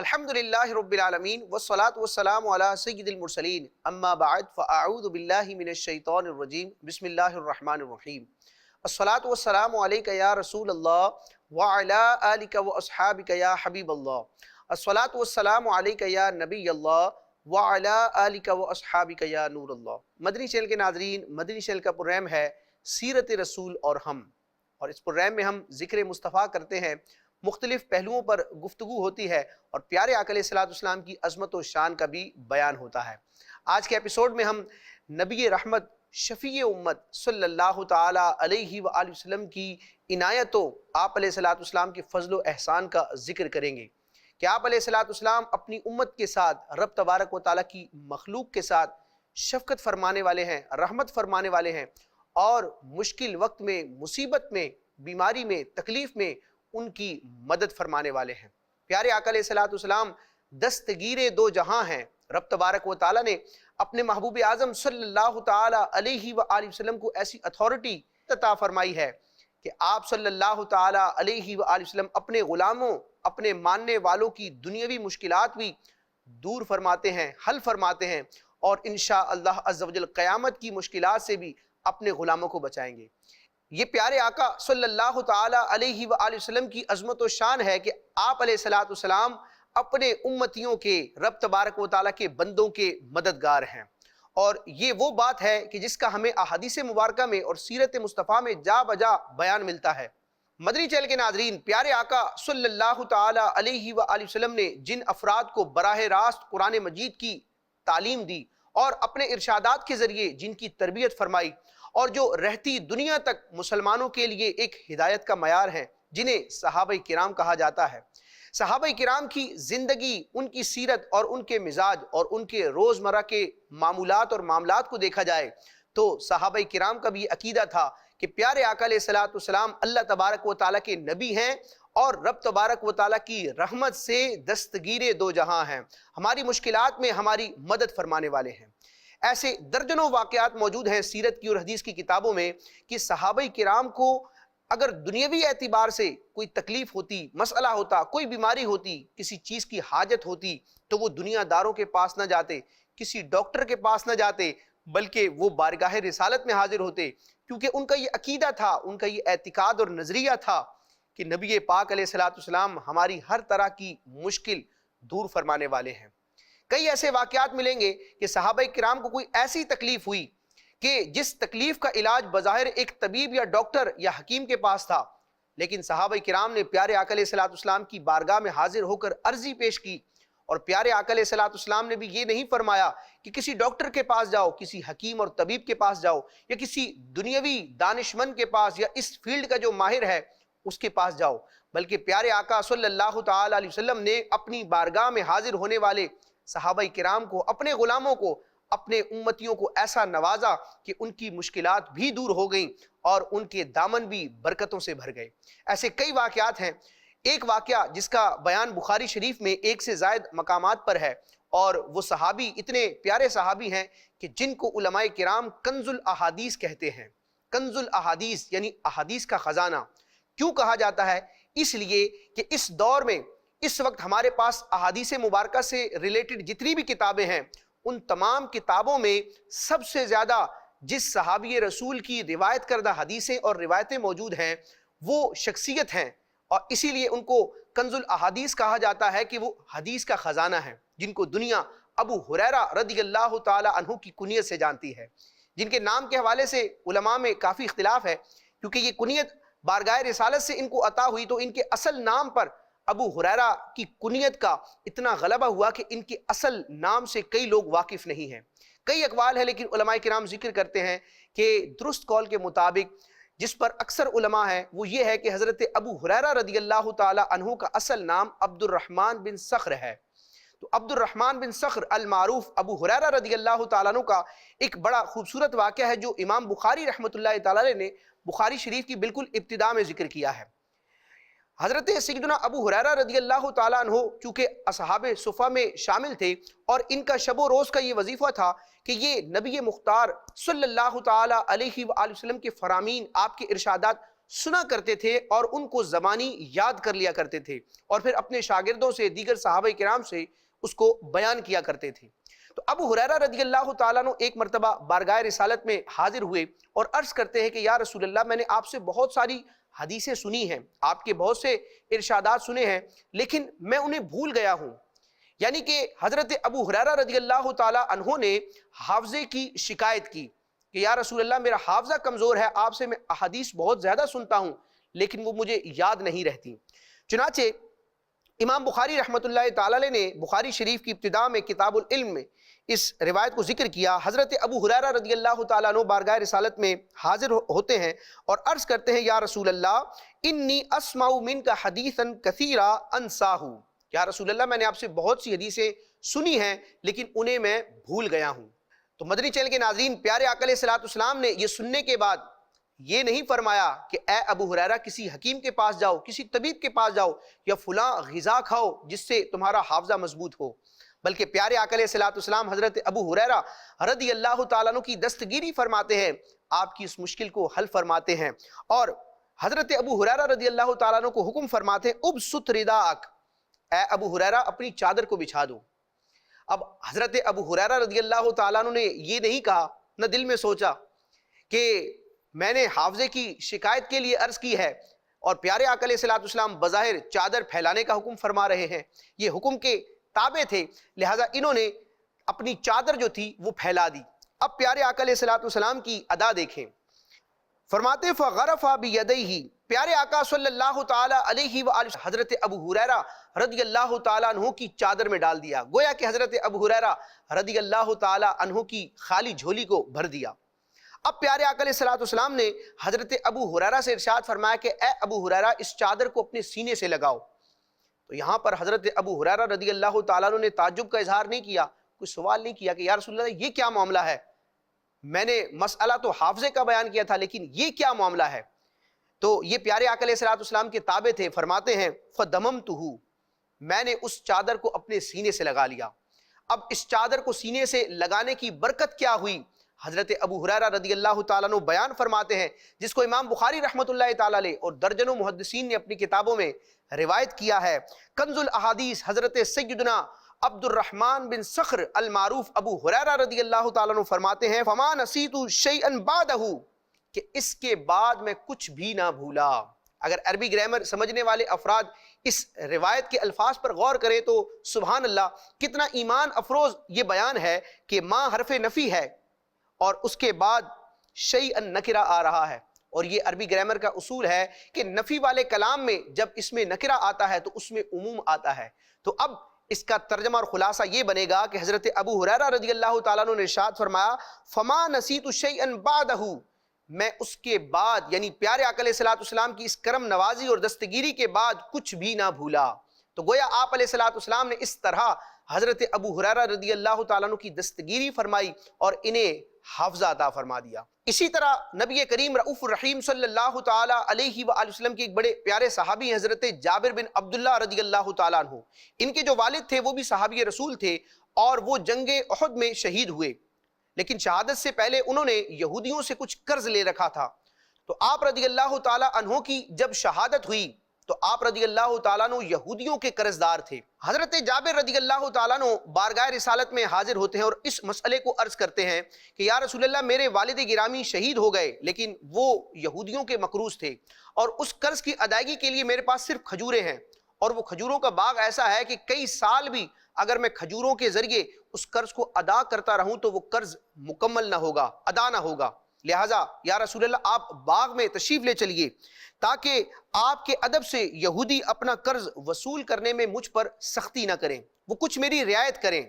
الحمدللہ رب العالمین والصلاة والسلام علی سید المرسلین اما بعد فاعوذ باللہ من الشیطان الرجیم بسم اللہ الرحمن الرحیم الصلاة والسلام علیکہ یا رسول اللہ وعلی آلکہ واصحابکہ یا حبیب اللہ الصلاة والسلام علیکہ یا نبی اللہ وعلی آلکہ واصحابکہ یا نور اللہ۔ مدنی چینل کے ناظرین، مدنی چینل کا پروگرام ہے سیرت رسول اور ہم، اور اس پروگرام میں ہم ذکر مصطفیٰ کرتے ہیں، مختلف پہلوؤں پر گفتگو ہوتی ہے اور پیارے آقا علیہ السلام کی عظمت و شان کا بھی بیان ہوتا ہے۔ آج کے ایپیسوڈ میں ہم نبی رحمت شفیع امت صلی اللہ تعالی علیہ وآلہ وسلم کی عنایت و آپ علیہ السلام کے فضل و احسان کا ذکر کریں گے کہ آپ علیہ السلام اپنی امت کے ساتھ، رب تبارک و تعالیٰ کی مخلوق کے ساتھ شفقت فرمانے والے ہیں، رحمت فرمانے والے ہیں، اور مشکل وقت میں، مصیبت میں، بیماری میں، تکلیف میں ان کی مدد فرمانے والے ہیں۔ پیارے آقا علیہ السلام دستگیر دو جہاں ہیں۔ رب تبارک و تعالیٰ نے اپنے محبوب اعظم صلی اللہ تعالی علیہ وآلہ وسلم کو ایسی اتھارٹی عطا فرمائی ہے کہ آپ صلی اللہ تعالی علیہ وآلہ وسلم اپنے غلاموں، اپنے ماننے والوں کی دنیاوی مشکلات بھی دور فرماتے ہیں، حل فرماتے ہیں، اور انشاءاللہ عز و جل قیامت کی مشکلات سے بھی اپنے غلاموں کو بچائیں گے۔ یہ پیارے آقا صلی اللہ تعالی علیہ وآلہ وسلم کی عظمت و شان ہے کہ آپ علیہ السلام اپنے امتیوں کے، رب تبارک و تعالیٰ کے بندوں کے مددگار ہیں، اور یہ وہ بات ہے کہ جس کا ہمیں احادیث مبارکہ میں اور سیرت مصطفیٰ میں جا بجا بیان ملتا ہے۔ مدنی چینل کے ناظرین، پیارے آقا صلی اللہ تعالی علیہ وآلہ وسلم نے جن افراد کو براہ راست قرآن مجید کی تعلیم دی اور اپنے ارشادات کے ذریعے جن کی تربیت فرمائی، اور جو رہتی دنیا تک مسلمانوں کے لیے ایک ہدایت کا معیار ہے، جنہیں صحابہ کرام کہا جاتا ہے۔ صحابہ کرام کی زندگی، ان کی سیرت اور ان کے مزاج اور ان کے روزمرہ کے معمولات اور معاملات کو دیکھا جائے تو صحابہ کرام کا بھی عقیدہ تھا کہ پیارے آقا علیہ السلام اللہ تبارک و تعالیٰ کے نبی ہیں اور رب تبارک و تعالیٰ کی رحمت سے دستگیر دو جہاں ہیں، ہماری مشکلات میں ہماری مدد فرمانے والے ہیں۔ ایسے درجنوں واقعات موجود ہیں سیرت کی اور حدیث کی کتابوں میں کہ صحابہ کرام کو اگر دنیاوی اعتبار سے کوئی تکلیف ہوتی، مسئلہ ہوتا، کوئی بیماری ہوتی، کسی چیز کی حاجت ہوتی، تو وہ دنیا داروں کے پاس نہ جاتے، کسی ڈاکٹر کے پاس نہ جاتے، بلکہ وہ بارگاہ رسالت میں حاضر ہوتے، کیونکہ ان کا یہ عقیدہ تھا، ان کا یہ اعتقاد اور نظریہ تھا کہ نبی پاک علیہ السلام ہماری ہر طرح کی مشکل دور فرمانے والے ہیں۔ کئی ایسے واقعات ملیں گے کہ صحابہ کرام کو کوئی ایسی تکلیف ہوئی کہ جس تکلیف کا علاج بظاہر ایک طبیب یا ڈاکٹر یا حکیم کے پاس تھا، لیکن صحابہ کرام نے پیارے آقا علیہ السلام کی بارگاہ میں حاضر ہو کر عرضی پیش کی، اور پیارے آقا علیہ السلام نے بھی یہ نہیں فرمایا کہ کسی ڈاکٹر کے پاس جاؤ، کسی حکیم اور طبیب کے پاس جاؤ، یا کسی دنیاوی دانشمند کے پاس، یا اس فیلڈ کا جو ماہر ہے اس کے پاس جاؤ، بلکہ پیارے آقا صلی اللہ تعالی علیہ وسلم نے اپنی بارگاہ میں حاضر ہونے والے صحابہ کرام کو، اپنے غلاموں کو، اپنے امتیوں کو ایسا نوازا کہ ان کی مشکلات بھی دور ہو گئیں اور ان کے دامن بھی برکتوں سے بھر گئے۔ ایسے کئی واقعات ہیں۔ ایک واقعہ جس کا بیان بخاری شریف میں ایک سے زائد مقامات پر ہے، اور وہ صحابی اتنے پیارے صحابی ہیں کہ جن کو علماء کرام کنز الاحادیث کہتے ہیں۔ کنز الاحادیث یعنی احادیث کا خزانہ۔ کیوں کہا جاتا ہے؟ اس لیے کہ اس دور میں، اس وقت ہمارے پاس احادیث مبارکہ سے ریلیٹڈ جتنی بھی کتابیں ہیں، ان تمام کتابوں میں سب سے زیادہ جس صحابی رسول کی روایت کردہ حدیثیں اور روایتیں موجود ہیں وہ شخصیت ہیں، اور اسی لیے ان کو کنز الاحادیث کہا جاتا ہے کہ وہ حدیث کا خزانہ ہے، جن کو دنیا ابو ہریرہ رضی اللہ تعالی عنہ کی کنیت سے جانتی ہے، جن کے نام کے حوالے سے علماء میں کافی اختلاف ہے، کیونکہ یہ کنیت بارگاہ رسالت سے ان کو عطا ہوئی تو ان کے اصل نام پر ابو ہریرہ کی کنیت کا اتنا غلبہ ہوا کہ ان کے اصل نام سے کئی لوگ واقف نہیں ہیں۔ کئی اقوال ہیں، لیکن علماء کرام ذکر کرتے ہیں کہ درست قول کے مطابق جس پر اکثر علماء ہیں وہ یہ ہے کہ حضرت ابو ہریرہ رضی اللہ تعالی عنہ کا اصل نام عبد الرحمن بن صخر ہے۔ تو عبد الرحمن بن صخر المعروف ابو ہریرہ رضی اللہ تعالیٰ عنہ کا ایک بڑا خوبصورت واقعہ ہے جو امام بخاری رحمۃ اللہ تعالی نے بخاری شریف کی بالکل ابتداء میں ذکر کیا ہے۔ حضرت سیدنا ابو ہریرہ رضی اللہ تعالیٰ عنہ چونکہ اصحاب صفہ میں شامل تھے، اور ان کا شب و روز کا یہ وظیفہ تھا کہ یہ نبی مختار صلی اللہ تعالی علیہ وآلہ وسلم کے فرامین، آپ کے ارشادات سنا کرتے تھے اور ان کو زبانی یاد کر لیا کرتے تھے اور پھر اپنے شاگردوں سے، دیگر صحابہ کرام سے اس کو بیان کیا کرتے تھے۔ تو ابو ہریرہ رضی اللہ تعالیٰ عنہ ایک مرتبہ بارگاہ رسالت میں حاضر ہوئے اور عرض کرتے ہیں کہ یا رسول اللہ، میں نے آپ سے بہت ساری حدیثیں سنی ہیں، آپ کے بہت سے ارشادات سنے ہیں، لیکن میں انہیں بھول گیا ہوں۔ یعنی کہ حضرت ابو ہریرہ رضی اللہ تعالیٰ عنہ نے حافظے کی شکایت کی کہ یا رسول اللہ، میرا حافظہ کمزور ہے، آپ سے میں احادیث بہت زیادہ سنتا ہوں لیکن وہ مجھے یاد نہیں رہتی۔ چنانچہ امام بخاری رحمۃ اللہ تعالی علیہ نے بخاری شریف کی ابتداء میں کتاب العلم میں اس روایت کو ذکر کیا۔ حضرت ابو ہریرہ رضی اللہ تعالیٰ عنہ بارگاہ رسالت میں حاضر ہوتے ہیں اور عرض کرتے ہیں یا رسول اللہ، انی اسمع منک حدیثا کثیرا انساہ، یا رسول اللہ میں نے آپ سے بہت سی حدیثیں سنی ہیں لیکن انہیں میں بھول گیا ہوں۔ تو مدنی چینل کے ناظرین، پیارے آقا علیہ الصلوۃ والسلام نے یہ سننے کے بعد یہ نہیں فرمایا کہ اے ابو ہریرہ کسی حکیم کے پاس جاؤ، کسی طبیب کے پاس جاؤ، یا فلاں غذا کھاؤ جس سے تمہارا حافظہ مضبوط ہو، بلکہ پیارے آقا علیہ الصلوۃ والسلام حضرت ابو ہریرہ رضی اللہ تعالیٰ عنہ کی دستگیری فرماتے ہیں، آپ کی اس مشکل کو حل فرماتے ہیں، اور حضرت ابو ہریرہ رضی اللہ تعالیٰ عنہ کو حکم فرماتے ہیں ابسط رداءک، اے ابو ہریرہ اپنی چادر کو بچھا دو۔ اب حضرت ابو ہریرہ رضی اللہ تعالیٰ عنہ نے یہ نہیں کہا، نہ دل میں سوچا کہ میں نے حافظے کی شکایت کے لیے عرض کی ہے اور پیارے آقا علیہ الصلوۃ والسلام بظاہر چادر پھیلانے کا حکم فرما رہے ہیں، یہ حکم کے تابع تھے، لہٰذا انہوں نے اپنی چادر جو تھی وہ پھیلا دی۔ اب پیارے آقا علیہ الصلوۃ والسلام کی ادا دیکھیں، فرماتے فغرف بیدیہ، پیارے آقا صلی اللہ تعالی علیہ وآلہ حضرت ابو ہریرہ رضی اللہ تعالیٰ عنہ کی چادر میں ڈال دیا، گویا کہ حضرت ابو ہریرہ رضی اللہ تعالیٰ عنہ کی خالی جھولی کو بھر دیا۔ اب پیارے آقا علیہ الصلوۃ والسلام نے حضرت ابو ہریرہ سے ارشاد فرمایا کہ اے ابو ہریرہ اس چادر کو اپنے سینے سے لگاؤ۔ تو یہاں پر حضرت ابو ہریرہ رضی اللہ تعالیٰ عنہ نے تعجب کا اظہار نہیں کیا، کوئی سوال نہیں کیا کہ یا رسول اللہ یہ کیا معاملہ ہے، میں نے مسئلہ تو حافظے کا بیان کیا تھا لیکن یہ کیا معاملہ ہے۔ تو یہ پیارے آقا علیہ الصلوۃ والسلام کے تابع تھے، فرماتے ہیں فَدَمَمْتُهُ، میں نے اس چادر کو اپنے سینے سے لگا لیا۔ اب اس چادر کو سینے سے لگانے کی برکت کیا ہوئی، حضرت ابو ہریرہ رضی اللہ تعالیٰ عنہ بیان فرماتے ہیں، جس کو امام بخاری رحمۃ اللہ تعالیٰ علیہ اور درجنوں محدثین نے اپنی کتابوں میں روایت کیا ہے۔ کنز الاحادیث حضرت سیدنا عبد الرحمن بن صخر المعروف ابو ہریرہ رضی اللہ تعالیٰ عنہ فرماتے ہیں فما نسیت شیئا بعدہ، کہ اس کے بعد میں کچھ بھی نہ بھولا۔ اگر عربی گرامر سمجھنے والے افراد اس روایت کے الفاظ پر غور کریں تو سبحان اللہ کتنا ایمان افروز یہ بیان ہے کہ ماں حرف نفی ہے اور اس کے بعد شیئا نکرہ آ رہا ہے، اور یہ عربی گرامر کا اصول ہے کہ نفی والے کلام میں جب اس میں نکرہ آتا ہے تو اس میں عموم آتا ہے۔ تو اب اس کا ترجمہ اور خلاصہ یہ بنے گا کہ حضرت ابو ہریرہ رضی اللہ تعالیٰ عنہ نے ارشاد فرمایا فما نسیت شیئا بعدہ، میں اس کے بعد یعنی پیارے آقا علیہ الصلوۃ والسلام کی اس کرم نوازی اور دستگیری کے بعد کچھ بھی نہ بھولا۔ تو گویا آپ علیہ الصلوۃ والسلام نے اس طرح حضرت ابو ہریرہ رضی اللہ تعالیٰ عنہ کی دستگیری فرمائی اور انہیں حافظہ عطا فرما دیا۔ اسی طرح نبی کریم رؤوف الرحیم صلی اللہ تعالیٰ علیہ وآلہ وسلم کے ایک بڑے پیارے صحابی ہیں حضرت جابر بن عبداللہ رضی اللہ تعالیٰ عنہ، ان کے جو والد تھے وہ بھی صحابی رسول تھے اور وہ جنگ احد میں شہید ہوئے، لیکن شہادت سے پہلے انہوں نے یہودیوں سے کچھ قرض لے رکھا تھا۔ تو آپ رضی اللہ تعالیٰ عنہ کی جب شہادت ہوئی تو آپ رضی اللہ تعالیٰ عنہ یہودیوں کے قرض دار تھے۔ حضرت جابر رضی اللہ تعالیٰ عنہ بارگاہ رسالت میں حاضر ہوتے ہیں اور اس مسئلے کو عرض کرتے ہیں کہ یا رسول اللہ میرے والد گرامی شہید ہو گئے لیکن وہ یہودیوں کے مقروض تھے اور اس قرض کی ادائیگی کے لیے میرے پاس صرف کھجوریں ہیں، اور وہ کھجوروں کا باغ ایسا ہے کہ کئی سال بھی اگر میں کھجوروں کے ذریعے اس قرض کو ادا کرتا رہوں تو وہ قرض مکمل نہ ہوگا، ادا نہ ہوگا، لہٰذا یا رسول اللہ آپ باغ میں تشریف لے چلیے تاکہ آپ کے ادب سے یہودی اپنا قرض وصول کرنے میں مجھ پر سختی نہ کریں، وہ کچھ میری رعایت کریں۔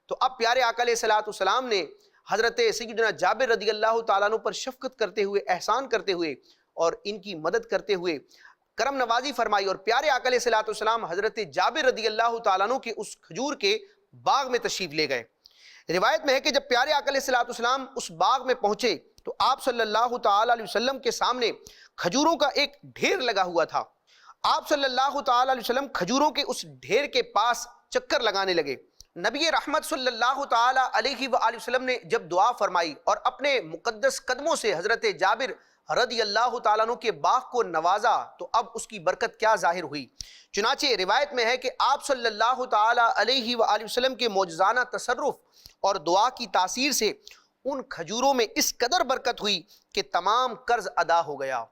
تو اب پیارے آقا علیہ الصلوۃ والسلام نے حضرت سیدنا جابر رضی اللہ تعالیٰ عنہ پر شفقت کرتے ہوئے، احسان کرتے ہوئے اور ان کی مدد کرتے ہوئے کرم نوازی فرمائی، اور پیارے آقا علیہ الصلوۃ والسلام حضرت جابر رضی اللہ تعالیٰ عنہ کے اس کھجور کے باغ میں تشریف لے گئے۔ روایت میں ہے کہ جب پیارے آقا علیہ الصلوۃ والسلام اس باغ میں پہنچے تو آپ صلی اللہ تعالیٰ علیہ وسلم کے سامنے کھجوروں کا ایک ڈھیر لگا ہوا تھا۔ آپ صلی اللہ تعالیٰ علیہ وسلم کھجوروں کے اس ڈھیر کے پاس چکر لگانے لگے۔ نبی رحمت صلی اللہ تعالیٰ علیہ وآلہ وسلم نے جب دعا فرمائی اور اپنے مقدس قدموں سے حضرت جابر رضی اللہ تعالیٰ عنہ کے باغ کو نوازا تو اب اس کی برکت کیا ظاہر ہوئی۔ چنانچہ روایت میں ہے کہ آپ صلی اللہ تعالیٰ علیہ وآلہ وسلم کے معجزانہ تصرف اور دعا کی تاثیر سے ان کھجوروں میں اس قدر برکت ہوئی کہ تمام قرض ادا ہو گیا،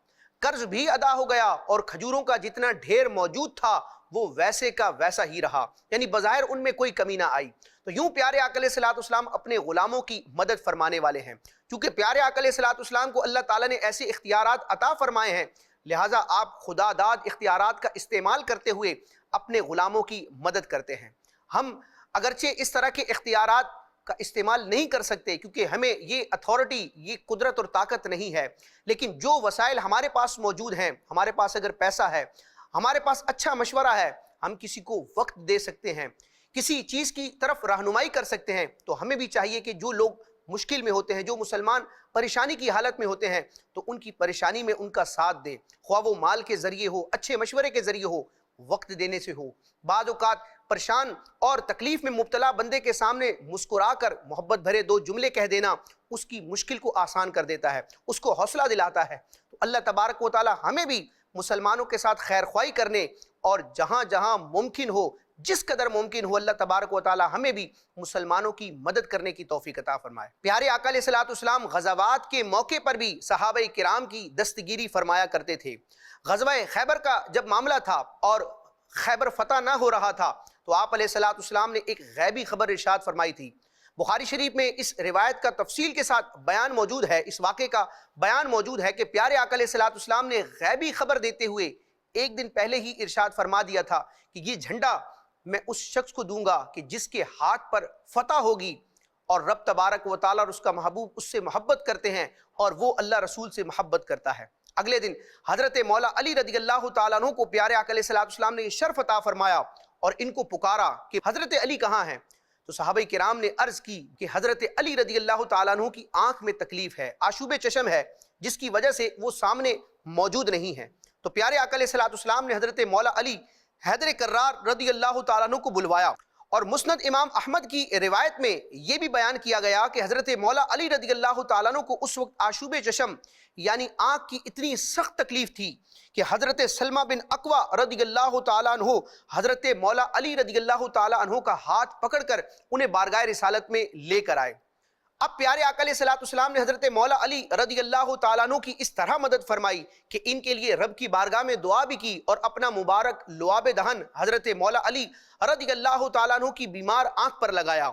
قرض بھی ادا ہو گیا، اور کھجوروں کا جتنا ڈھیر موجود تھا وہ ویسے کا ویسا ہی رہا، یعنی بظاہر ان میں کوئی کمی نہ آئی۔ تو یوں پیارے آقا علیہ الصلوۃ والسلام اپنے غلاموں کی مدد فرمانے والے ہیں۔ چونکہ پیارے آقا علیہ الصلوۃ والسلام کو اللہ تعالیٰ نے ایسے اختیارات عطا فرمائے ہیں، لہٰذا آپ خدا داد اختیارات کا استعمال کرتے ہوئے اپنے غلاموں کی مدد کرتے ہیں۔ ہم اگرچہ اس طرح کے اختیارات کا استعمال نہیں کر سکتے کیونکہ ہمیں یہ اتھارٹی، یہ قدرت اور طاقت نہیں ہے، لیکن جو وسائل ہمارے پاس موجود ہیں، ہمارے پاس اگر پیسہ ہے، ہمارے پاس اچھا مشورہ ہے، ہم کسی کو وقت دے سکتے ہیں، کسی چیز کی طرف رہنمائی کر سکتے ہیں، تو ہمیں بھی چاہیے کہ جو لوگ مشکل میں ہوتے ہیں، جو مسلمان پریشانی کی حالت میں ہوتے ہیں، تو ان کی پریشانی میں ان کا ساتھ دیں، خواہ وہ مال کے ذریعے ہو، اچھے مشورے کے ذریعے ہو، وقت دینے سے ہو۔ بعض اوقات پریشان اور تکلیف میں مبتلا بندے کے سامنے مسکرا کر محبت بھرے دو جملے کہہ دینا اس کی مشکل کو آسان کر دیتا ہے، اس کو حوصلہ دلاتا ہے۔ تو اللہ تبارک و تعالی ہمیں بھی مسلمانوں کے ساتھ خیر خواہی کرنے اور جہاں جہاں ممکن ہو، جس قدر ممکن ہو، اللہ تبارک و تعالی ہمیں بھی مسلمانوں کی مدد کرنے کی توفیق عطا فرمائے۔ پیارے آقا علیہ الصلوۃ والسلام غزوات کے موقع پر بھی صحابہ کرام کی دستگیری فرمایا کرتے تھے۔ غزوہ خیبر کا جب معاملہ تھا اور خیبر فتح نہ ہو رہا تھا تو آپ علیہ الصلوۃ والسلام نے ایک غیبی خبر ارشاد فرمائی تھی۔ بخاری شریف میں اس روایت کا تفصیل کے ساتھ بیان موجود ہے، اس واقعے کا بیان موجود ہے کہ پیارے آقا علیہ الصلوۃ والسلام نے غیبی خبر دیتے ہوئے ایک دن پہلے ہی ارشاد فرما دیا تھا کہ یہ جھنڈا میں اس شخص کو دوں گا کہ جس کے ہاتھ پر فتح ہوگی، اور رب تبارک و تعالیٰ اور اس کا محبوب اس سے محبت کرتے ہیں اور وہ اللہ رسول سے محبت کرتا ہے۔ اگلے دن حضرت مولا علی رضی اللہ تعالیٰ عنہ کو پیارے آقا علیہ الصلوۃ والسلام نے یہ شرف عطا فرمایا اور ان کو پکارا کہ حضرت علی کہاں ہیں؟ تو صحابہ کرام نے عرض کی کہ حضرت علی رضی اللہ تعالیٰ عنہ کی آنکھ میں تکلیف ہے، آشوب چشم ہے، جس کی وجہ سے وہ سامنے موجود نہیں ہیں۔ تو پیارے آقا علیہ الصلوۃ والسلام نے حضرت مولا علی حیدر کرار رضی اللہ تعالیٰ عنہ کو بلوایا، اور مسند امام احمد کی روایت میں یہ بھی بیان کیا گیا کہ حضرت مولا علی رضی اللہ تعالیٰ عنہ کو اس وقت آشوب چشم یعنی آنکھ کی اتنی سخت تکلیف تھی کہ حضرت سلمہ بن اکوع رضی اللہ تعالیٰ عنہ حضرت مولا علی رضی اللہ تعالیٰ عنہ کا ہاتھ پکڑ کر انہیں بارگاہ رسالت میں لے کر آئے۔ اب پیارے آقا علیہ الصلوۃ والسلام نے حضرت مولا علی رضی اللہ تعالیٰ عنہ کی اس طرح مدد فرمائی کہ ان کے لیے رب کی بارگاہ میں دعا بھی کی اور اپنا مبارک لعاب دہن حضرت مولا علی رضی اللہ تعالیٰ عنہ کی بیمار آنکھ پر لگایا۔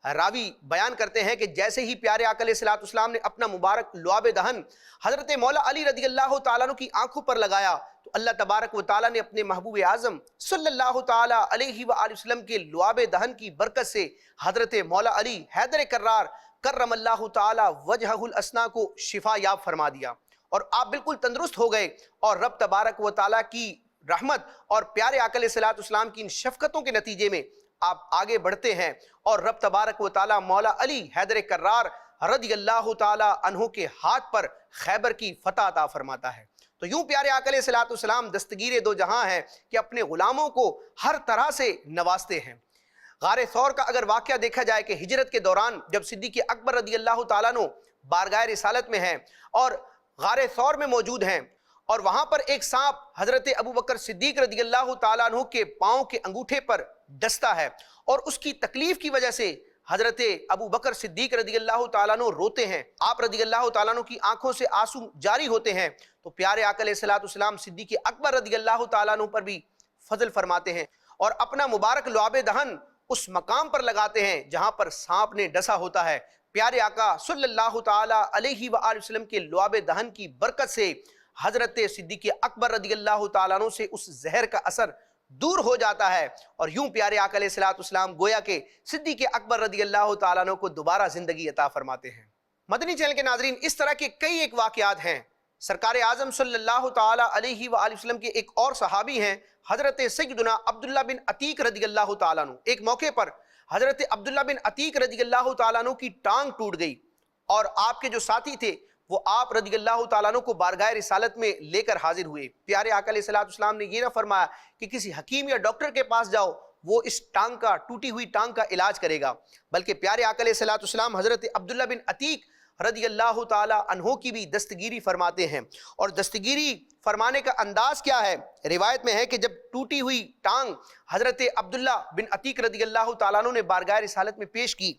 راوی بیان کرتے ہیں کہ جیسے ہی پیارے آقا علیہ الصلوۃ والسلام نے اپنا مبارک لعاب دہن حضرت مولا علی رضی اللہ تعالیٰ عنہ کی آنکھوں پر لگایا تو اللہ تبارک و تعالیٰ نے اپنے محبوب اعظم صلی اللہ تعالیٰ علیہ وآلہ وسلم کے لعاب دہن کی برکت سے حضرت مولا علی حیدر کرار کرم اللہ تعالیٰ وجہہ الاسنا کو شفا یاب فرما دیا، اور آپ بالکل تندرست ہو گئے، اور رب تبارک و تعالیٰ کی رحمت اور پیارے آقا علیہ الصلوۃ والسلام کی ان شفقتوں کے نتیجے میں آپ آگے بڑھتے ہیں، اور رب تبارک و تعالیٰ مولا علی حیدر کرار رضی اللہ تعالیٰ عنہ کے ہاتھ پر خیبر کی فتح عطا فرماتا ہے۔ تو یوں پیارے آقا علیہ الصلوۃ والسلام دستگیر دو جہاں ہیں کہ اپنے غلاموں کو ہر طرح سے نوازتے ہیں۔ غار ثور کا اگر واقعہ دیکھا جائے کہ ہجرت کے دوران جب صدیق اکبر رضی اللہ تعالیٰ عنہ بارگاہ رسالت میں ہیں اور غار ثور میں موجود ہیں، اور وہاں پر ایک سانپ حضرت ابو بکر صدیق رضی اللہ تعالیٰ عنہ کے پاؤں کے انگوٹھے پر ڈستا ہے، اور اس کی تکلیف کی وجہ سے حضرت ابو بکر صدیق رضی اللہ تعالیٰ عنہ روتے ہیں، آپ رضی اللہ تعالیٰ عنہ کی آنکھوں سے آنسو جاری ہوتے ہیں، تو پیارے آقا علیہ الصلوۃ والسلام صدیق اکبر رضی اللہ تعالیٰ عنہ پر بھی فضل فرماتے ہیں اور اپنا مبارک لعاب دہن اس مقام پر لگاتے ہیں جہاں پر سانپ نے ڈسا ہوتا ہے۔ پیارے آقا صلی اللہ تعالیٰ علیہ وآلہ وسلم کے لعاب دہن کی برکت سے حضرت صدیق اکبر رضی اللہ تعالیٰ عنہ سے اس زہر کا اثر دور ہو جاتا ہے، اور یوں پیارے آقا علیہ الصلوۃ والسلام گویا کہ صدیق اکبر رضی اللہ تعالیٰ عنہ کو دوبارہ زندگی عطا فرماتے ہیں۔ مدنی چینل کے ناظرین، اس طرح کے کئی ایک واقعات ہیں۔ سرکار اعظم صلی اللہ تعالیٰ علیہ وآلہ وسلم کے ایک اور صحابی ہیں حضرت سیدنا عبداللہ بن عتیق رضی اللہ تعالیٰ عنہ۔ ایک موقع پر حضرت عبداللہ بن عتیق رضی اللہ تعالیٰ عنہ کی ٹانگ ٹوٹ گئی، اور آپ کے جو ساتھی تھے وہ آپ رضی اللہ تعالیٰ عنہ کو بارگاہ رسالت میں لے کر حاضر ہوئے۔ پیارے آقا علیہ الصلوۃ والسلام نے یہ نہ فرمایا کہ کسی حکیم یا ڈاکٹر کے پاس جاؤ، وہ اس ٹانگ کا، ٹوٹی ہوئی ٹانگ کا علاج کرے گا، بلکہ پیارے آقا علیہ الصلوۃ والسلام حضرت عبداللہ بن عتیق رضی اللہ تعالی عنہ کی بھی دستگیری فرماتے ہیں، اور دستگیری فرمانے کا انداز کیا ہے؟ روایت میں ہے کہ جب ٹوٹی ہوئی ٹانگ حضرت عبداللہ بن عتیق رضی اللہ تعالیٰ عنہ نے بارگاہ رسالت میں پیش کی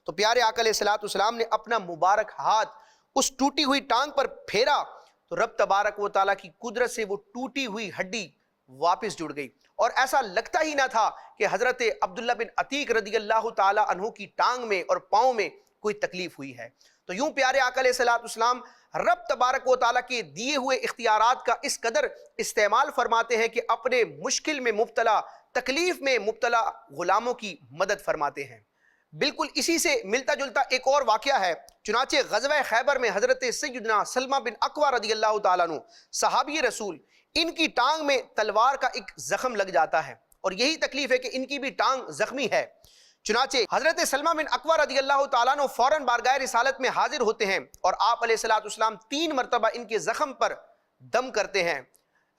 تو پیارے آقا علیہ الصلوۃ والسلام نے اپنا مبارک ہاتھ اس ٹوٹی ہوئی ٹانگ پر پھیرا تو رب تبارک و تعالیٰ کی قدرت سے وہ ٹوٹی ہوئی ہڈی واپس جڑ گئی، اور ایسا لگتا ہی نہ تھا کہ حضرت عبداللہ بن عتیق رضی اللہ تعالیٰ عنہ کی ٹانگ میں اور پاؤں میں کوئی تکلیف ہوئی ہے۔ تو یوں پیارے آقا علیہ الصلوۃ والسلام رب تبارک و تعالیٰ کے دیے ہوئے اختیارات کا اس قدر استعمال فرماتے ہیں کہ اپنے مشکل میں مبتلا، تکلیف میں مبتلا غلاموں کی مدد فرماتے ہیں۔ بالکل اسی سے ملتا جلتا ایک اور واقعہ ہے، چنانچہ غزوہ خیبر میں حضرت سیدنا سلمہ بن اکوع رضی اللہ تعالیٰ عنہ صحابی رسول، ان کی ٹانگ میں تلوار کا ایک زخم لگ جاتا ہے، اور یہی تکلیف ہے کہ ان کی بھی ٹانگ زخمی ہے۔ چنانچہ حضرت سلمہ بن اکوع رضی اللہ تعالیٰ عنہ فوراً بارگاہ رسالت میں حاضر ہوتے ہیں، اور آپ علیہ الصلوۃ والسلام 3 مرتبہ ان کے زخم پر دم کرتے ہیں۔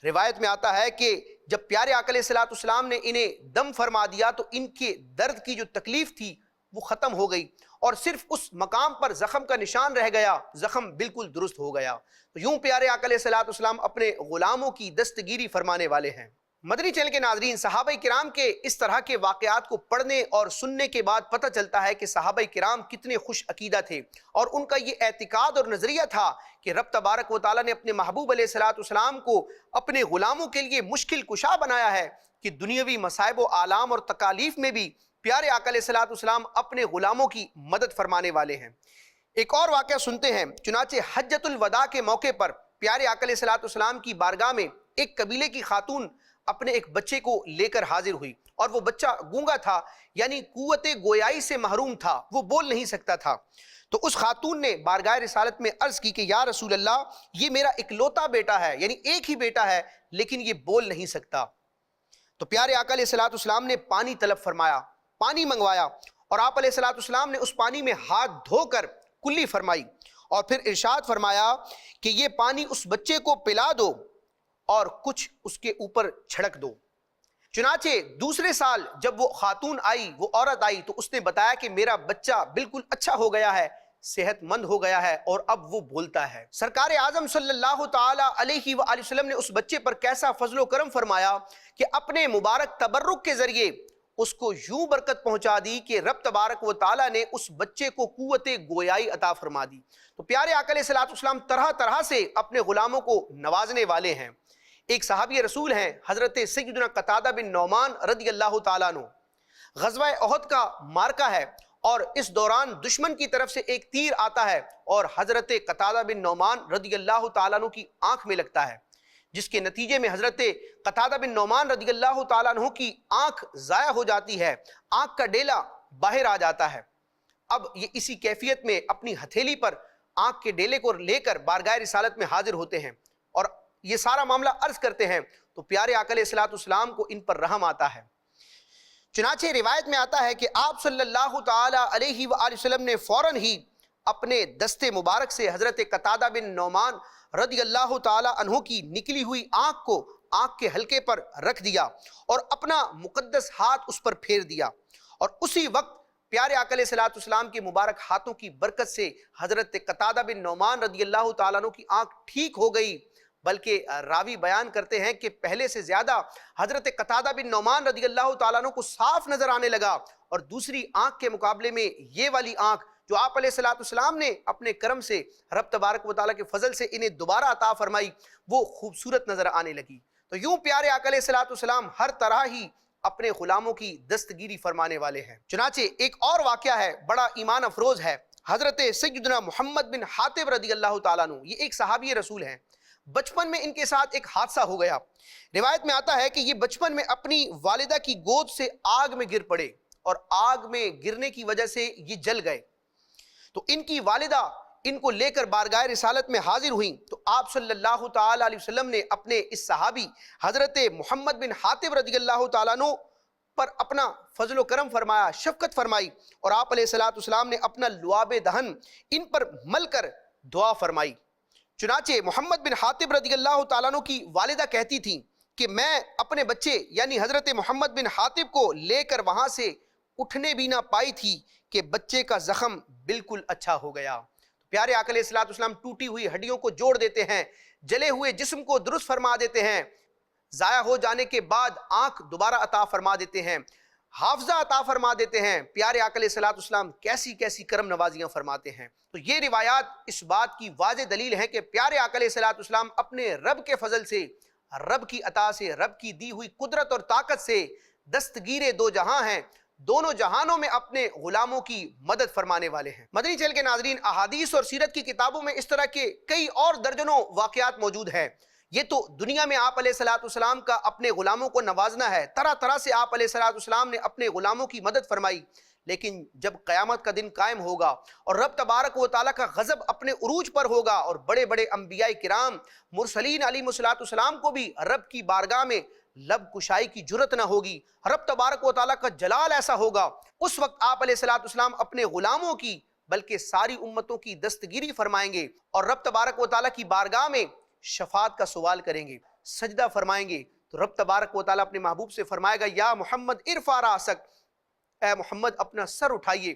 روایت میں آتا ہے کہ جب پیارے آقا علیہ الصلوۃ والسلام نے انہیں دم فرما دیا تو ان کے درد کی جو تکلیف تھی وہ ختم ہو گئی، اور صرف اس مقام پر زخم کا نشان رہ گیا، زخم بالکل درست ہو گیا۔ تو یوں پیارے آقا علیہ الصلوۃ والسلام اپنے غلاموں کی دستگیری فرمانے والے ہیں۔ مدنی چینل کے ناظرین، صحابہ کرام کے اس طرح کے واقعات کو پڑھنے اور سننے کے بعد پتہ چلتا ہے کہ صحابہ کرام کتنے خوش عقیدہ تھے، اور ان کا یہ اعتقاد اور نظریہ تھا کہ رب تبارک و تعالیٰ نے اپنے محبوب علیہ الصلوۃ والسلام کو اپنے غلاموں کے لیے مشکل کشا بنایا ہے کہ دنیاوی مصائب و آلام اور تکالیف میں بھی پیارے آقا علیہ الصلوۃ والسلام اپنے غلاموں کی مدد فرمانے والے ہیں۔ ایک اور واقعہ سنتے ہیں، چنانچہ حجۃ الوداع کے موقع پر پیارے آقا علیہ الصلوۃ والسلام کی بارگاہ میں ایک قبیلے کی خاتون اپنے ایک بچے کو لے کر حاضر ہوئی، اور وہ بچہ گونگا تھا، یعنی قوت گویائی سے محروم تھا، وہ بول نہیں سکتا تھا۔ تو اس خاتون نے بارگاہ رسالت میں عرض کی کہ یا رسول اللہ، یہ میرا اکلوتا بیٹا ہے، یعنی ایک ہی بیٹا ہے، لیکن یہ بول نہیں سکتا۔ تو پیارے آقا علیہ الصلوۃ والسلام نے پانی طلب فرمایا، پانی منگوایا، اور آپ علیہ الصلوۃ والسلام نے اس پانی میں ہاتھ دھو کر کلی فرمائی، اور پھر ارشاد فرمایا کہ یہ پانی اس بچے کو پلا دو اور کچھ اس کے اوپر چھڑک دو۔ چنانچہ دوسرے سال جب وہ خاتون آئی، وہ عورت آئی، تو اس نے بتایا کہ میرا بچہ بالکل اچھا ہو گیا ہے، صحت مند ہو گیا ہے، اور اب وہ بولتا ہے۔ سرکار اعظم صلی اللہ تعالی علیہ وآلہ وسلم نے اس بچے پر کیسا فضل و کرم فرمایا کہ اپنے مبارک تبرک کے ذریعے اس کو یوں برکت پہنچا دی کہ رب تبارک و تعالیٰ نے اس بچے کو قوت گویائی عطا فرما دی۔ تو پیارے آقا علیہ الصلوۃ والسلام طرح طرح سے اپنے غلاموں کو نوازنے والے ہیں۔ ایک صحابی رسول ہیں حضرت سیدنا قتادہ بن نعمان رضی اللہ تعالیٰ عنہ، غزوہ احد کا مارکہ ہے، اور اس دوران دشمن کی طرف سے ایک تیر آتا ہے اور حضرت قتادہ بن نعمان رضی اللہ تعالیٰ عنہ کی آنکھ میں لگتا ہے، جس کے نتیجے میں حضرت قتادہ بن نعمان رضی اللہ تعالیٰ عنہ کی آنکھ ضائع ہو جاتی ہے، آنکھ کا ڈیلا باہر آ جاتا ہے۔ اب یہ اسی کیفیت میں اپنی ہتھیلی پر آنکھ کے ڈیلے کو لے کر بارگاہ رسالت میں حاضر ہوتے ہیں، اور یہ سارا معاملہ عرض کرتے ہیں تو پیارے آقا علیہ الصلوۃ والسلام کو ان پر رحم آتا ہے۔ چنانچہ روایت میں آتا ہے کہ آپ صلی اللہ تعالی علیہ وآلہ وسلم نے فوراً ہی اپنے دستے مبارک سے حضرت قتادہ بن نعمان رضی اللہ تعالی عنہ کی نکلی ہوئی آنکھ کو آنکھ کے حلقے پر رکھ دیا، اور اپنا مقدس ہاتھ اس پر پھیر دیا، اور اسی وقت پیارے آقا علیہ الصلوۃ والسلام کے مبارک ہاتھوں کی برکت سے حضرت قتادہ بن نعمان رضی اللہ تعالیٰ عنہ کی آنکھ ٹھیک ہو گئی، بلکہ راوی بیان کرتے ہیں کہ پہلے سے زیادہ حضرت قتادہ بن نعمان رضی اللہ تعالیٰ عنہ کو صاف نظر آنے لگا، اور دوسری آنکھ کے مقابلے میں یہ والی آنکھ جو آپ علیہ الصلوۃ والسلام نے اپنے کرم سے رب تبارک و تعالیٰ کے فضل سے انہیں دوبارہ عطا فرمائی، وہ خوبصورت نظر آنے لگی۔ تو یوں پیارے آقا علیہ الصلوۃ والسلام ہر طرح ہی اپنے غلاموں کی دستگیری فرمانے والے ہیں۔ چنانچہ ایک اور واقعہ ہے، بڑا ایمان افروز ہے، حضرت سیدنا محمد بن حاتب رضی اللہ تعالیٰ عنہ، یہ ایک صحابی رسول ہیں۔ بچپن میں ان کے ساتھ ایک حادثہ ہو گیا۔ روایت میں آتا ہے کہ یہ بچپن میں اپنی والدہ کی گود سے آگ میں گر پڑے، اور آگ میں گرنے کی وجہ سے یہ جل گئے۔ تو ان کی والدہ ان کو لے کر بارگاہ رسالت میں حاضر ہوئیں، تو آپ صلی اللہ تعالی علیہ وسلم نے اپنے اس صحابی حضرت محمد بن حاتب رضی اللہ تعالیٰ عنہ پر اپنا فضل و کرم فرمایا، شفقت فرمائی، اور آپ علیہ الصلوۃ والسلام نے اپنا لعاب دہن ان پر مل کر دعا فرمائی۔ چنانچہ محمد بن حاتب رضی اللہ تعالیٰ عنہ کی والدہ کہتی تھیں کہ میں اپنے بچے یعنی حضرت محمد بن حاتب کو لے کر وہاں سے اٹھنے بھی نہ پائی تھی کہ بچے کا زخم بالکل اچھا ہو گیا۔ پیارے آقا علیہ السلام ٹوٹی ہوئی ہڈیوں کو جوڑ دیتے ہیں، جلے ہوئے جسم کو درست فرما دیتے ہیں، ضائع ہو جانے کے بعد آنکھ دوبارہ عطا فرما دیتے ہیں، حافظہ عطا فرما دیتے ہیں۔ پیارے آقا علیہ السلام کیسی کیسی کرم نوازیاں فرماتے ہیں۔ تو یہ روایات اس بات کی واضح دلیل ہے کہ پیارے آقا علیہ السلام اپنے رب کے فضل سے، رب کی عطا سے، رب کی دی ہوئی قدرت اور طاقت سے دستگیر دو جہاں ہیں، دونوں جہانوں میں اپنے غلاموں کی مدد فرمانے والے ہیں۔ مدنی چینل کے ناظرین، احادیث اور سیرت کی کتابوں میں اس طرح کے کئی اور درجنوں واقعات موجود ہیں۔ یہ تو دنیا میں آپ علیہ السلام کا اپنے غلاموں کو نوازنا ہے، طرح طرح سے آپ علیہ السلام نے اپنے غلاموں کی مدد فرمائی، لیکن جب قیامت کا دن قائم ہوگا اور رب تبارک و تعالیٰ کا غضب اپنے عروج پر ہوگا اور بڑے بڑے انبیاء کرام مرسلین علیہ السلام کو بھی رب کی بارگاہ میں لب کشائی کی جرت نہ ہوگی، رب تبارک و تعالیٰ کا جلال ایسا ہوگا، اس وقت آپ علیہ السلام اپنے غلاموں کی بلکہ ساری امتوں کی دستگیری فرمائیں گے اور رب تبارک و تعالیٰ کی بارگاہ میں شفاعت کا سوال کریں گے، سجدہ فرمائیں گے، تو رب تبارک و تعالیٰ اپنے محبوب سے فرمائے گا یا محمد ارفع راسک، اے محمد اپنا سر اٹھائیے،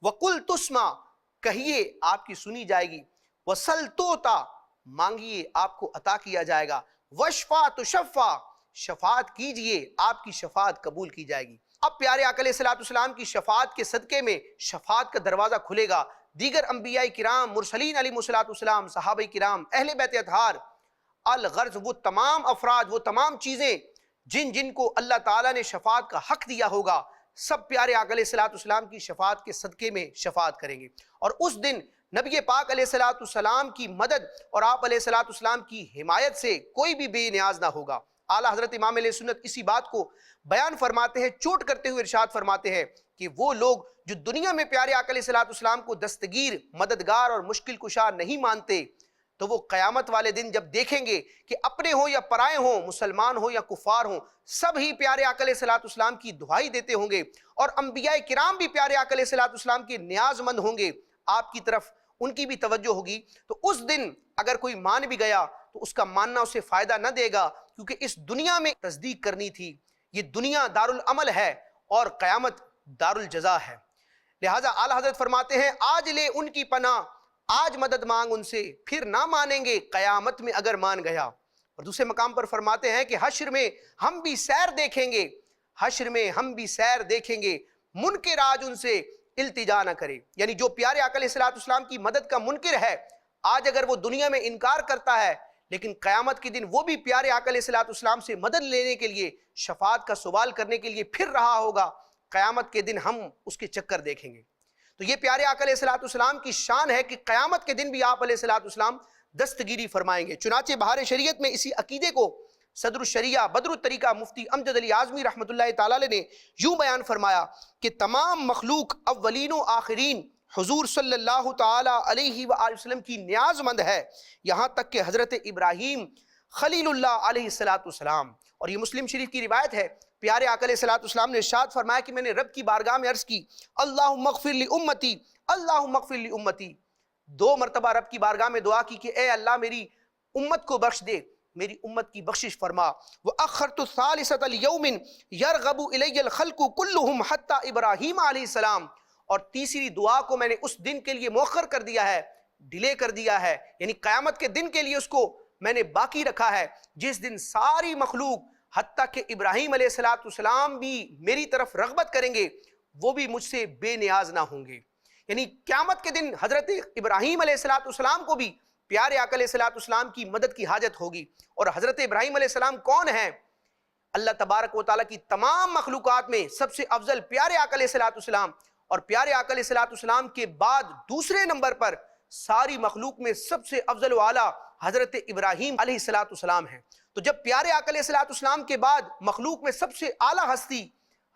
وَقُلْ تُسْمَعْ کہیے آپ کی سنی جائے گی، وَسَلْ تُعْطَى مانگیے آپ کو عطا کیا جائے گا، وَاشْفَعْ تُشَفَّعْ شفاعت کیجئے آپ کی شفاعت قبول کی جائے گی۔ اب پیارے آقا علیہ السلام کی شفاعت کے صدقے میں شفاعت کا دروازہ کھلے گا، دیگر انبیاء کرام مرسلین علیہ السلام، صحابہ کرام، اہل بیت اطہار، الغرض وہ تمام افراد، وہ تمام چیزیں جن جن کو اللہ تعالیٰ نے شفاعت کا حق دیا ہوگا، سب پیارے آقا علیہ السلام کی شفاعت کے صدقے میں شفاعت کریں گے، اور اس دن نبی پاک علیہ السلام کی مدد اور آپ علیہ السلام کی حمایت سے کوئی بھی بے نیاز نہ ہوگا۔ اعلیٰ حضرت امام علیہ سنت اسی بات کو بیان فرماتے ہیں، چوٹ کرتے ہوئے ارشاد فرماتے ہیں کہ وہ لوگ جو دنیا میں پیارے آقا علیہ السلام کو دستگیر، مددگار اور مشکل کشا نہیں مانتے، تو وہ قیامت والے دن جب دیکھیں گے کہ اپنے ہوں یا پرائے ہوں، مسلمان ہوں یا کفار ہوں، سب ہی پیارے آقا علیہ السلام کی دعائی دیتے ہوں گے، اور انبیاء کرام بھی پیارے آقا علیہ السلام کے نیاز مند ہوں گے، آپ کی طرف ان کی بھی توجہ ہوگی، تو اس دن اگر کوئی مان بھی گیا تو اس کا ماننا اسے فائدہ نہ دے گا، کیونکہ اس دنیا میں تصدیق کرنی تھی۔ یہ دنیا دار العمل ہے اور قیامت دار الجزا ہے۔ لہٰذا اعلیٰ حضرت فرماتے ہیں آج لے ان کی پناہ، آج مدد مانگ ان سے، پھر نہ مانیں گے قیامت میں اگر مان گیا۔ اور دوسرے مقام پر فرماتے ہیں کہ حشر میں ہم بھی سیر دیکھیں گے، حشر میں ہم بھی سیر دیکھیں گے، منکر آج ان سے التجا نہ کرے، یعنی جو پیارے آقا علیہ السلام کی مدد کا منکر ہے، آج اگر وہ دنیا میں انکار کرتا ہے، لیکن قیامت کے دن وہ بھی پیارے آقا علیہ السلام سے مدد لینے کے لیے، شفاعت کا سوال کرنے کے لیے پھر رہا ہوگا، قیامت کے دن ہم اس کے چکر دیکھیں گے۔ تو یہ پیارے آقا علیہ السلام کی شان ہے کہ قیامت کے دن بھی آپ علیہ السلام دستگیری فرمائیں گے۔ چنانچہ بہار شریعت میں اسی عقیدے کو صدر الشریعہ بدر الطریقہ مفتی امجد علی اعظمی رحمۃ اللہ تعالیٰ علیہ نے یوں بیان فرمایا کہ تمام مخلوق اولین و آخرین حضور صلی اللہ تعالیٰ علیہ وآلہ وسلم کی نیاز مند ہے، یہاں تک کہ حضرت ابراہیم خلیل اللہ علیہ السلام، اور یہ مسلم شریف کی روایت ہے، پیارے آقا علیہ السلام نے ارشاد فرمایا کہ میں نے رب کی بارگاہ میں عرض کی اللہم اغفر لی امتی، اللہم اغفر لی امتی، 2 مرتبہ رب کی بارگاہ میں دعا کی کہ اے اللہ میری امت کو بخش دے، میری امت کی بخشش فرما۔ وَأَخَّرْتُ الثَّالِثَةَ لِيَوْمٍ يَرْغَبُ إِلَيَّ الْخَلْقُ كُلُّهُمْ حَتَّى ابراہیم علیہ السلام، اور تیسری دعا کو میں نے اس دن کے لیے مؤخر کر دیا ہے، ڈیلے کر دیا ہے، یعنی قیامت کے دن کے لیے اس کو میں نے باقی رکھا ہے، جس دن ساری مخلوق حتیٰ کہ ابراہیم علیہ السلام بھی میری طرف رغبت کریں گے، وہ بھی مجھ سے بے نیاز نہ ہوں گے۔ یعنی قیامت کے دن حضرت ابراہیم علیہ السلام کو بھی پیارے آقا علیہ السلام کی مدد کی حاجت ہوگی۔ اور حضرت ابراہیم علیہ السلام کون ہیں؟ اللہ تبارک و تعالیٰ کی تمام مخلوقات میں سب سے افضل پیارے آقا علیہ السلام، اور پیارے آقا علیہ السلام کے بعد دوسرے نمبر پر ساری مخلوق میں سب سے افضل و اعلیٰ حضرت ابراہیم علیہ السلام ہیں۔ تو جب پیارے آقا علیہ السلام کے بعد مخلوق میں سب سے اعلیٰ ہستی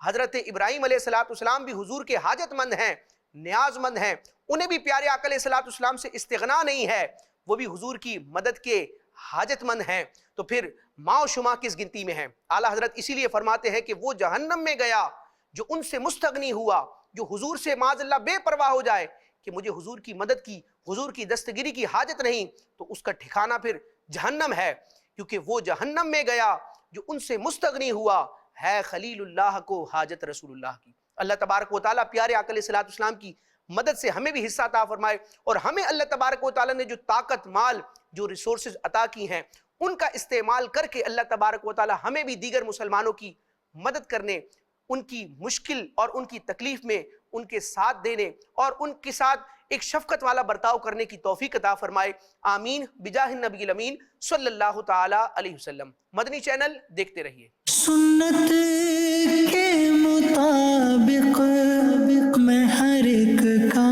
حضرت ابراہیم علیہ السلام بھی حضور کے حاجت مند ہیں، نیاز مند ہیں، انہیں بھی پیارے آقا علیہ السلام سے استغنا نہیں ہے، وہ بھی حضور کی مدد کے حاجت مند ہیں، تو پھر ماں و شما کس گنتی میں ہیں؟ اعلیٰ حضرت اسی لیے فرماتے ہیں کہ وہ جہنم میں گیا جو ان سے مستغنی ہوا، جو حضور سے معاذ اللہ بے پرواہ ہو جائے کہ مجھے حضور کی مدد کی، حضور کی دستگیری کی حاجت نہیں، تو اس کا ٹھکانہ پھر جہنم ہے، کیونکہ وہ جہنم میں گیا جو ان سے مستغنی ہوا ہے خلیل اللہ کو حاجت رسول اللہ کی۔ اللہ تبارک و تعالیٰ پیارے آقا علیہ السلام کی مدد سے ہمیں بھی حصہ عطا فرمائے، اور ہمیں اللہ تبارک و تعالیٰ نے جو طاقت، مال، جو ریسورسز عطا کی ہیں ان کا استعمال کر کے اللہ تبارک و تعالیٰ ہمیں بھی دیگر مسلمانوں کی مدد کرنے، ان کی مشکل اور ان کی تکلیف میں ان کے ساتھ دینے اور ان کے ساتھ ایک شفقت والا برتاؤ کرنے کی توفیق عطا فرمائے، آمین بجاہ النبی الامین صلی اللہ تعالی علیہ وسلم۔ مدنی چینل دیکھتے رہیے۔ سنت کے مطابق میں ہر ایک کا